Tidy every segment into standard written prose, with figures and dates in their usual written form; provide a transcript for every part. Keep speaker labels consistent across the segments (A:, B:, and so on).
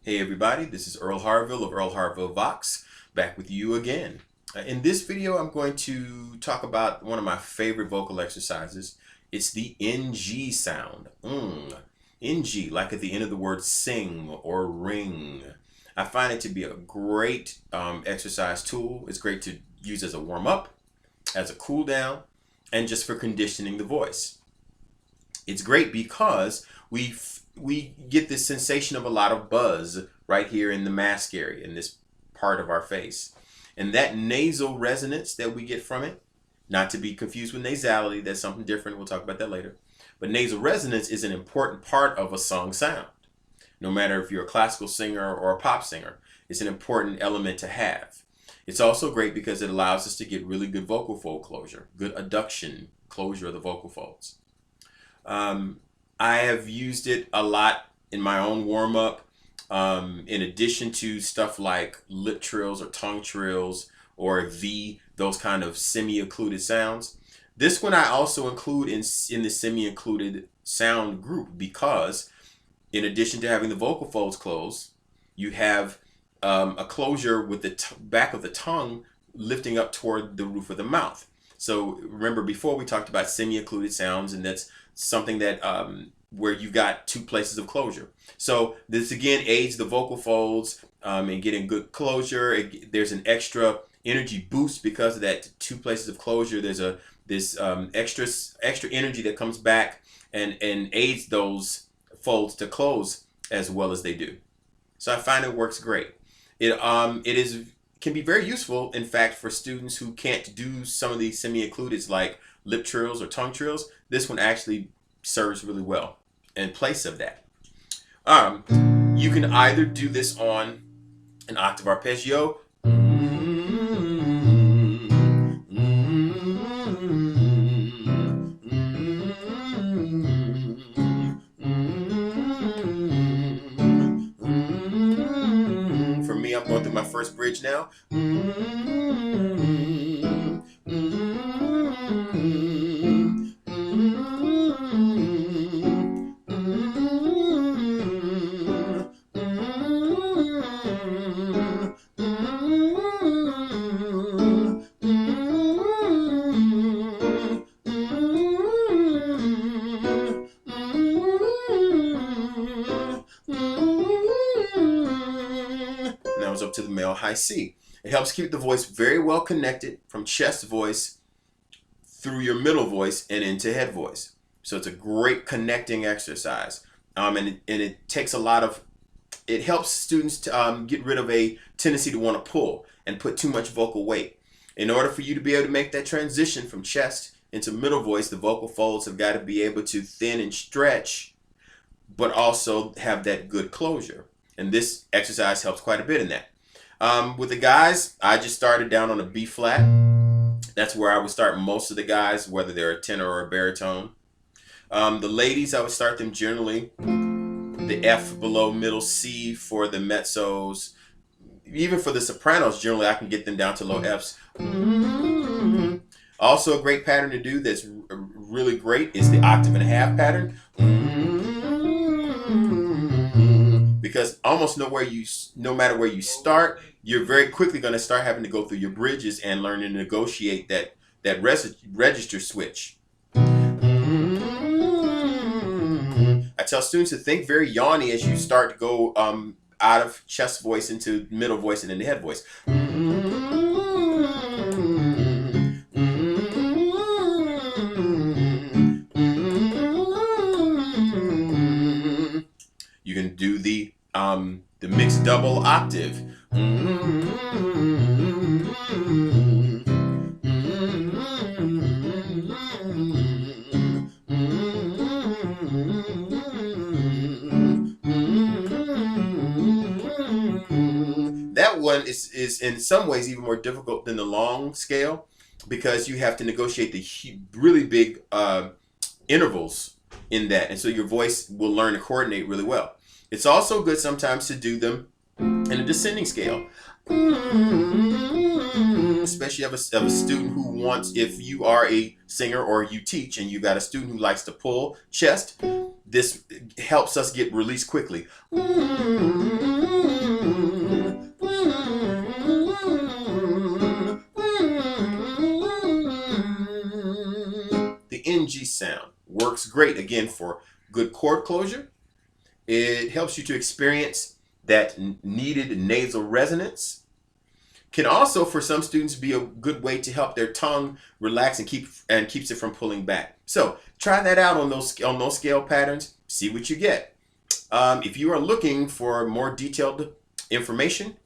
A: Hey everybody, this is Earl Harville of Earl Harville Vox, back with you again. In this video, I'm going to talk about one of my favorite vocal exercises. It's the NG sound. NG, like at the end of the word sing or ring. I find it to be a great exercise tool. It's great to use as a warm-up, as a cool down, and just for conditioning the voice. It's great because we get this sensation of a lot of buzz right here in the mask area, in this part of our face. And that nasal resonance that we get from it, not to be confused with nasality, that's something different, we'll talk about that later. But nasal resonance is an important part of a song sound. No matter if you're a classical singer or a pop singer, it's an important element to have. It's also great because it allows us to get really good vocal fold closure, good adduction closure of the vocal folds. I have used it a lot in my own warm-up, in addition to stuff like lip trills or tongue trills or those kind of semi-occluded sounds. This one I also include in the semi-occluded sound group because in addition to having the vocal folds closed, you have a closure with the back of the tongue lifting up toward the roof of the mouth. So remember before we talked about semi-occluded sounds, and that's something that where you've got two places of closure. So this again aids the vocal folds in getting good closure. There's an extra energy boost because of that two places of closure. There's this extra energy that comes back and aids those folds to close as well as they do. So I find it works great. It can be very useful, in fact, for students who can't do some of these semi-occludeds like lip trills or tongue trills. This one actually serves really well in place of that. You can either do this on an octave arpeggio, for me, I'm going through my first bridge now. Now it's up to the male high C. It helps keep the voice very well connected from chest voice through your middle voice and into head voice. So it's a great connecting exercise. And it takes a lot of, it helps students to get rid of a tendency to want to pull and put too much vocal weight. In order for you to be able to make that transition from chest into middle voice, the vocal folds have got to be able to thin and stretch, but also have that good closure. And this exercise helps quite a bit in that. With the guys, I just started down on a B flat. That's where I would start most of the guys, whether they're a tenor or a baritone. The ladies, I would start them generally the F below middle C for the mezzos. Even for the sopranos, generally I can get them down to low Fs. Also a great pattern to do that's really great is the octave and a half pattern. Because almost no matter where you start, you're very quickly going to start having to go through your bridges and learn to negotiate that register switch. I tell students to think very yawny as you start to go out of chest voice into middle voice and into head voice. You can do the mixed double octave. That one is in some ways even more difficult than the long scale because you have to negotiate the really big intervals in that, and so your voice will learn to coordinate really well. It's also good sometimes to do them in a descending scale, especially of a student who wants, if you are a singer or you teach and you got a student who likes to pull chest, this helps us get released quickly. The NG sound works great, again, for good chord closure. It helps you to experience that needed nasal resonance. Can also, for some students, be a good way to help their tongue relax and keeps it from pulling back. So try that out on those scale patterns. See what you get. If you are looking for more detailed information,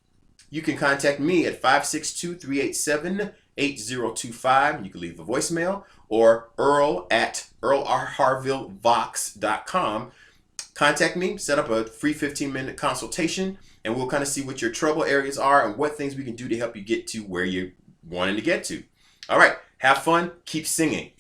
A: you can contact me at 562-387-8025. You can leave a voicemail, or Earl at earlharvillevox.com. Contact me, set up a free 15-minute consultation, and we'll kind of see what your trouble areas are and what things we can do to help you get to where you're wanting to get to. All right, have fun, keep singing.